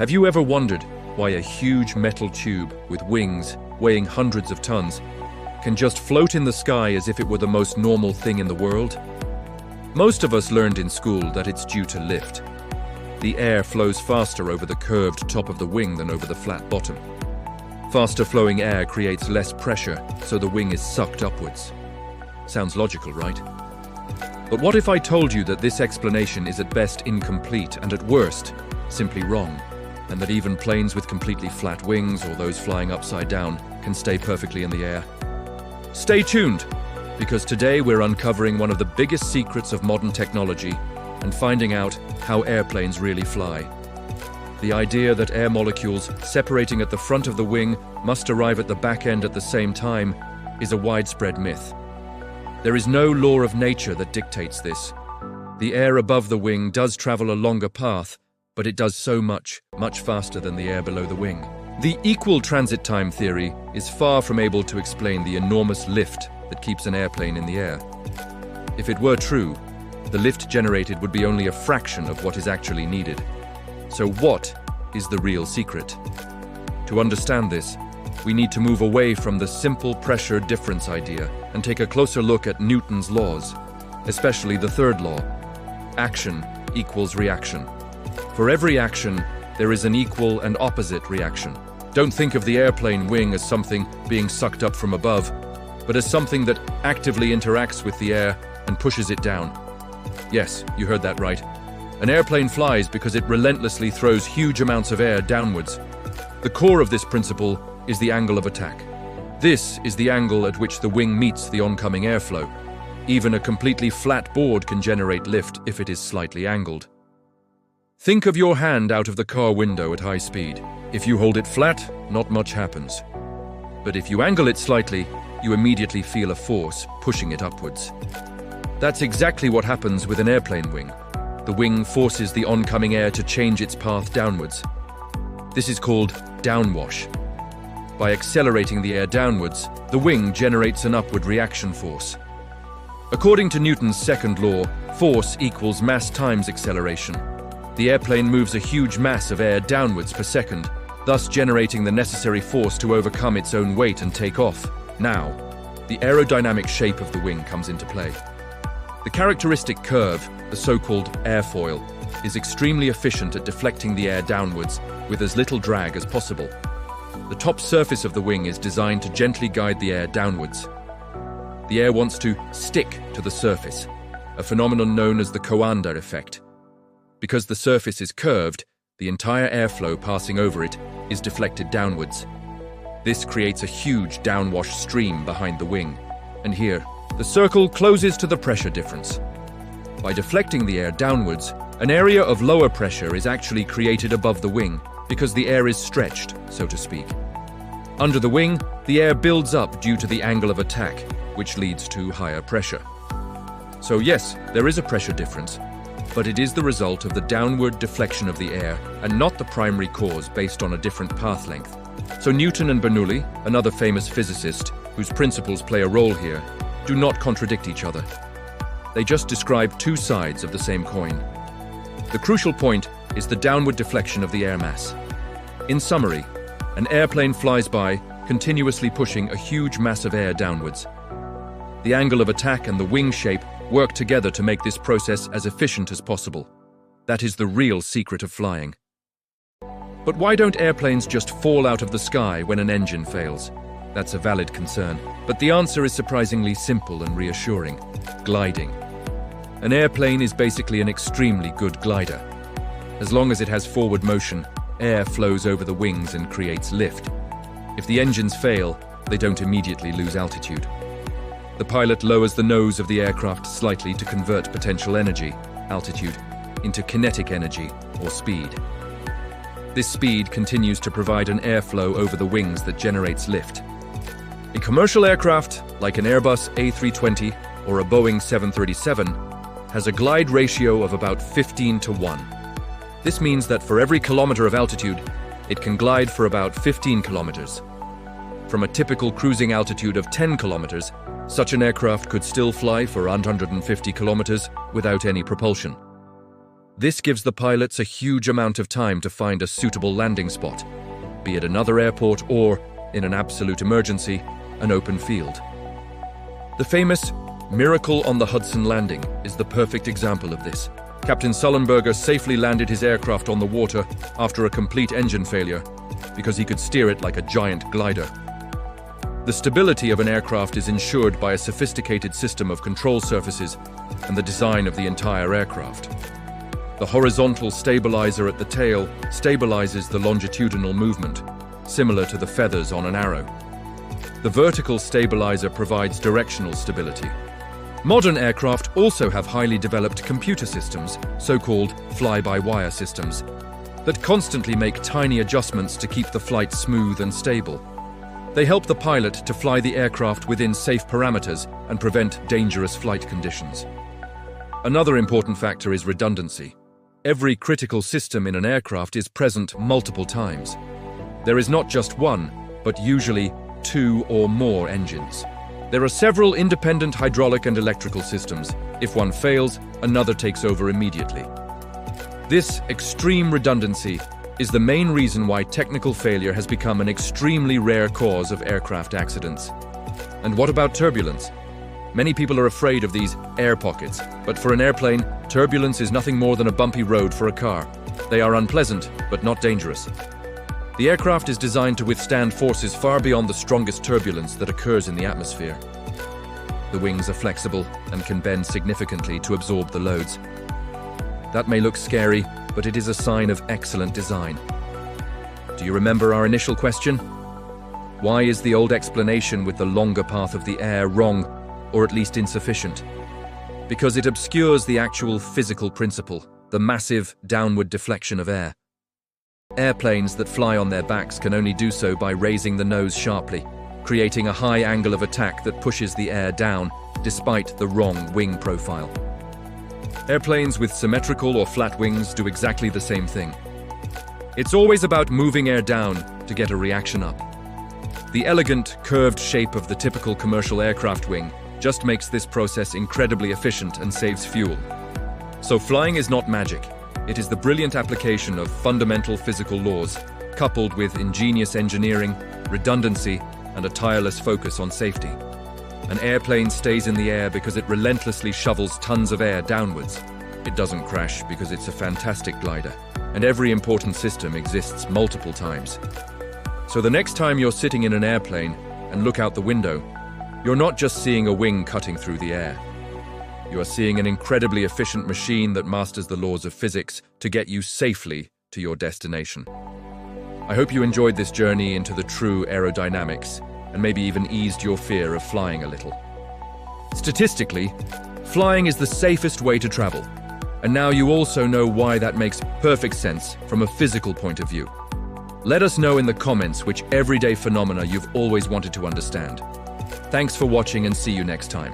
Have you ever wondered why a huge metal tube with wings weighing hundreds of tons can just float in the sky as if it were the most normal thing in the world? Most of us learned in school that it's due to lift. The air flows faster over the curved top of the wing than over the flat bottom. Faster flowing air creates less pressure, so the wing is sucked upwards. Sounds logical, right? But what if I told you that this explanation is at best incomplete and at worst simply wrong, and that even planes with completely flat wings or those flying upside down can stay perfectly in the air? Stay tuned, because today we're uncovering one of the biggest secrets of modern technology and finding out how airplanes really fly. The idea that air molecules separating at the front of the wing must arrive at the back end at the same time is a widespread myth. There is no law of nature that dictates this. The air above the wing does travel a longer path, but it does so much faster than the air below the wing. The equal transit time theory is far from able to explain the enormous lift that keeps an airplane in the air. If it were true, the lift generated would be only a fraction of what is actually needed. So what is the real secret? To understand this, we need to move away from the simple pressure difference idea and take a closer look at Newton's laws, especially the third law: action equals reaction. For every action, there is an equal and opposite reaction. Don't think of the airplane wing as something being sucked up from above, but as something that actively interacts with the air and pushes it down. Yes, you heard that right. An airplane flies because it relentlessly throws huge amounts of air downwards. The core of this principle is the angle of attack. This is the angle at which the wing meets the oncoming airflow. Even a completely flat board can generate lift if it is slightly angled. Think of your hand out of the car window at high speed. If you hold it flat, not much happens. But if you angle it slightly, you immediately feel a force pushing it upwards. That's exactly what happens with an airplane wing. The wing forces the oncoming air to change its path downwards. This is called downwash. By accelerating the air downwards, the wing generates an upward reaction force. According to Newton's second law, force equals mass times acceleration. The airplane moves a huge mass of air downwards per second, thus generating the necessary force to overcome its own weight and take off. Now, the aerodynamic shape of the wing comes into play. The characteristic curve, the so-called airfoil, is extremely efficient at deflecting the air downwards with as little drag as possible. The top surface of the wing is designed to gently guide the air downwards. The air wants to stick to the surface, a phenomenon known as the Coanda effect. Because the surface is curved, the entire airflow passing over it is deflected downwards. This creates a huge downwash stream behind the wing, and here, the circle closes to the pressure difference. By deflecting the air downwards, an area of lower pressure is actually created above the wing because the air is stretched, so to speak. Under the wing, the air builds up due to the angle of attack, which leads to higher pressure. So yes, there is a pressure difference, but it is the result of the downward deflection of the air and not the primary cause based on a different path length. So Newton and Bernoulli, another famous physicist whose principles play a role here, do not contradict each other. They just describe two sides of the same coin. The crucial point is the downward deflection of the air mass. In summary, an airplane flies by, continuously pushing a huge mass of air downwards. The angle of attack and the wing shape work together to make this process as efficient as possible. That is the real secret of flying. But why don't airplanes just fall out of the sky when an engine fails? That's a valid concern, but the answer is surprisingly simple and reassuring: gliding. An airplane is basically an extremely good glider. As long as it has forward motion, air flows over the wings and creates lift. If the engines fail, they don't immediately lose altitude. The pilot lowers the nose of the aircraft slightly to convert potential energy, altitude, into kinetic energy, or speed. This speed continues to provide an airflow over the wings that generates lift. A commercial aircraft, like an Airbus A320 or a Boeing 737, has a glide ratio of about 15:1. This means that for every kilometer of altitude, it can glide for about 15 kilometers. From a typical cruising altitude of 10 kilometers, such an aircraft could still fly for 150 kilometers without any propulsion. This gives the pilots a huge amount of time to find a suitable landing spot, be it another airport or, in an absolute emergency, an open field. The famous Miracle on the Hudson landing is the perfect example of this. Captain Sullenberger safely landed his aircraft on the water after a complete engine failure because he could steer it like a giant glider. The stability of an aircraft is ensured by a sophisticated system of control surfaces and the design of the entire aircraft. The horizontal stabilizer at the tail stabilizes the longitudinal movement, similar to the feathers on an arrow. The vertical stabilizer provides directional stability. Modern aircraft also have highly developed computer systems, so-called fly-by-wire systems, that constantly make tiny adjustments to keep the flight smooth and stable. They help the pilot to fly the aircraft within safe parameters and prevent dangerous flight conditions. Another important factor is redundancy. Every critical system in an aircraft is present multiple times. There is not just one, but usually 2 or more engines. There are several independent hydraulic and electrical systems. If one fails, another takes over immediately. This extreme redundancy is the main reason why technical failure has become an extremely rare cause of aircraft accidents. And what about turbulence? Many people are afraid of these air pockets, but for an airplane, turbulence is nothing more than a bumpy road for a car. They are unpleasant, but not dangerous. The aircraft is designed to withstand forces far beyond the strongest turbulence that occurs in the atmosphere. The wings are flexible and can bend significantly to absorb the loads. That may look scary, but it is a sign of excellent design. Do you remember our initial question? Why is the old explanation with the longer path of the air wrong, or at least insufficient? Because it obscures the actual physical principle, the massive downward deflection of air. Airplanes that fly on their backs can only do so by raising the nose sharply, creating a high angle of attack that pushes the air down, despite the wrong wing profile. Airplanes with symmetrical or flat wings do exactly the same thing. It's always about moving air down to get a reaction up. The elegant, curved shape of the typical commercial aircraft wing just makes this process incredibly efficient and saves fuel. So flying is not magic. It is the brilliant application of fundamental physical laws, coupled with ingenious engineering, redundancy, and a tireless focus on safety. An airplane stays in the air because it relentlessly shovels tons of air downwards. It doesn't crash because it's a fantastic glider, and every important system exists multiple times. So the next time you're sitting in an airplane and look out the window, you're not just seeing a wing cutting through the air. You are seeing an incredibly efficient machine that masters the laws of physics to get you safely to your destination. I hope you enjoyed this journey into the true aerodynamics and maybe even eased your fear of flying a little. Statistically, flying is the safest way to travel, and now you also know why that makes perfect sense from a physical point of view. Let us know in the comments which everyday phenomena you've always wanted to understand. Thanks for watching and see you next time.